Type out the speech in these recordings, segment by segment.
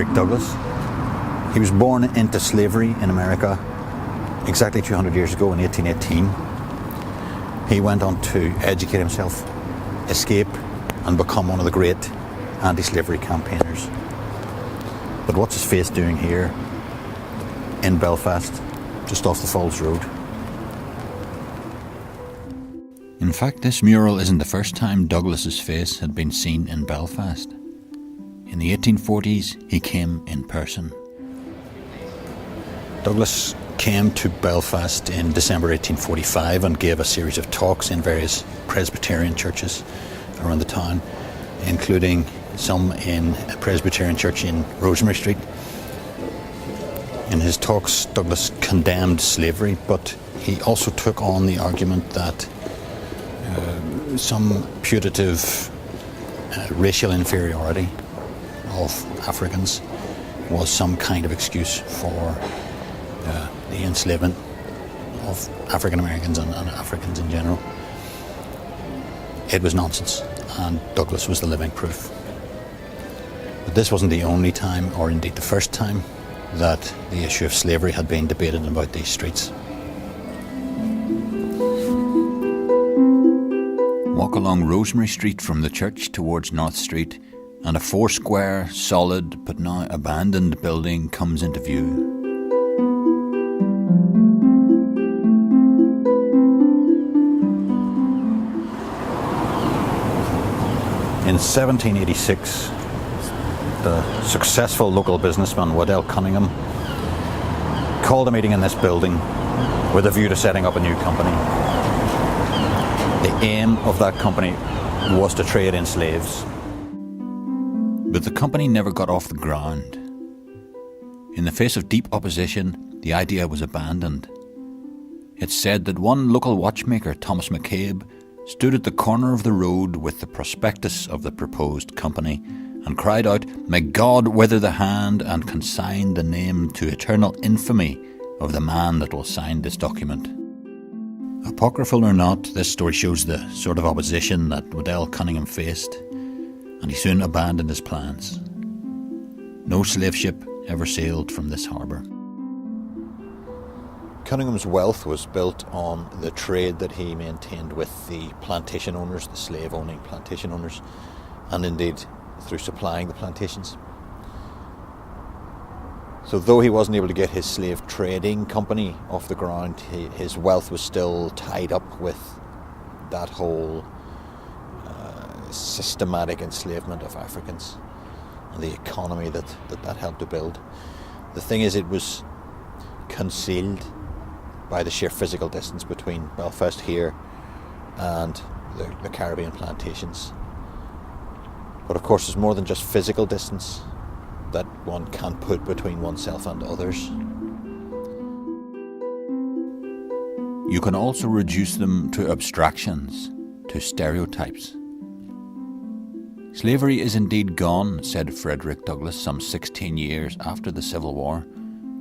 Frederick Douglass. He was born into slavery in America exactly 200 years ago in 1818. He went on to educate himself, escape, and become one of the great anti-slavery campaigners. But what's his face doing here in Belfast, just off the Falls Road? In fact, this mural isn't the first time Douglas's face had been seen in Belfast. In the 1840s, he came in person. Douglas came to Belfast in December 1845 and gave a series of talks in various Presbyterian churches around the town, including some in a Presbyterian church in Rosemary Street. In his talks, Douglas condemned slavery, but he also took on the argument that some putative racial inferiority of Africans was some kind of excuse for the enslavement of African Americans and Africans in general. It was nonsense, and Douglas was the living proof. But this wasn't the only time, or indeed the first time, that the issue of slavery had been debated about these streets. Walk along Rosemary Street from the church towards North Street, and a four-square, solid, but now abandoned building comes into view. In 1786, the successful local businessman Waddell Cunningham called a meeting in this building with a view to setting up a new company. The aim of that company was to trade in slaves. But the company never got off the ground. In the face of deep opposition, the idea was abandoned. It's said that one local watchmaker, Thomas McCabe, stood at the corner of the road with the prospectus of the proposed company and cried out, "May God wither the hand and consign the name to eternal infamy of the man that will sign this document." Apocryphal or not, this story shows the sort of opposition that Waddell Cunningham faced, and he soon abandoned his plans. No slave ship ever sailed from this harbour. Cunningham's wealth was built on the trade that he maintained with the plantation owners, the slave-owning plantation owners, and indeed through supplying the plantations. So though he wasn't able to get his slave trading company off the ground, his wealth was still tied up with that whole systematic enslavement of Africans and the economy that helped to build. The thing is, it was concealed by the sheer physical distance between Belfast here and the Caribbean plantations. But of course, there's more than just physical distance that one can put between oneself and others. You can also reduce them to abstractions, to stereotypes. Slavery is indeed gone, said Frederick Douglass some 16 years after the Civil War,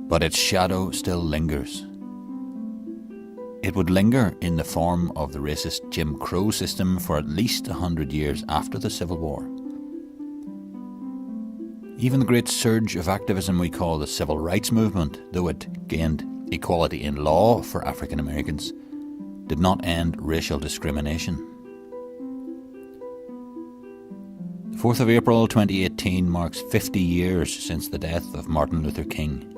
but its shadow still lingers. It would linger in the form of the racist Jim Crow system for at least 100 years after the Civil War. Even the great surge of activism we call the Civil Rights Movement, though it gained equality in law for African Americans, did not end racial discrimination. The 4th of April 2018 marks 50 years since the death of Martin Luther King,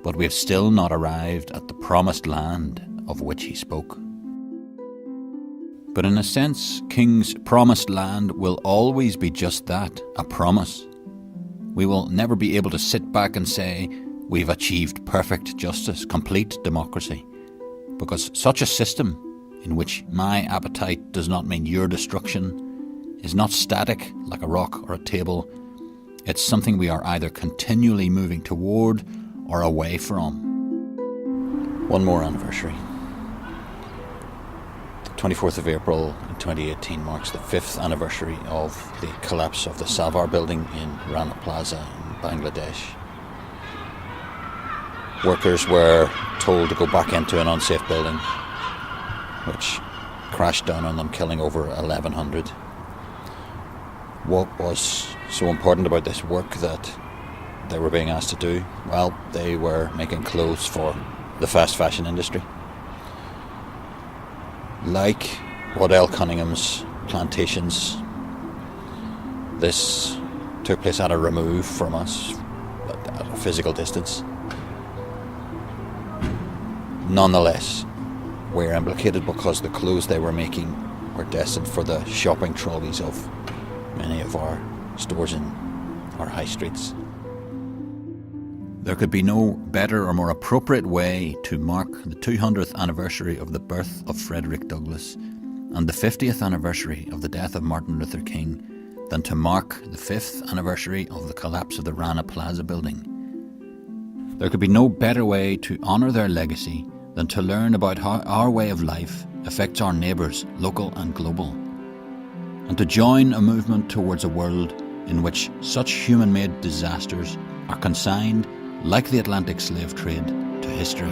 but we have still not arrived at the promised land of which he spoke. But in a sense, King's promised land will always be just that, a promise. We will never be able to sit back and say, we've achieved perfect justice, complete democracy, because such a system, in which my appetite does not mean your destruction, is not static like a rock or a table. It's something we are either continually moving toward or away from. One more anniversary. The 24th of April in 2018 marks the 5th anniversary of the collapse of the Savar building in Rana Plaza in Bangladesh. Workers were told to go back into an unsafe building, which crashed down on them, killing over 1,100. What was so important about this work that they were being asked to do? Well, they were making clothes for the fast fashion industry. Like Waddell Cunningham's plantations, this took place at a remove from us, at a physical distance. Nonetheless, we're implicated because the clothes they were making were destined for the shopping trolleys of many of our stores in our high streets. There could be no better or more appropriate way to mark the 200th anniversary of the birth of Frederick Douglass and the 50th anniversary of the death of Martin Luther King than to mark the 5th anniversary of the collapse of the Rana Plaza building. There could be no better way to honour their legacy than to learn about how our way of life affects our neighbours, local and global, and to join a movement towards a world in which such human-made disasters are consigned, like the Atlantic slave trade, to history.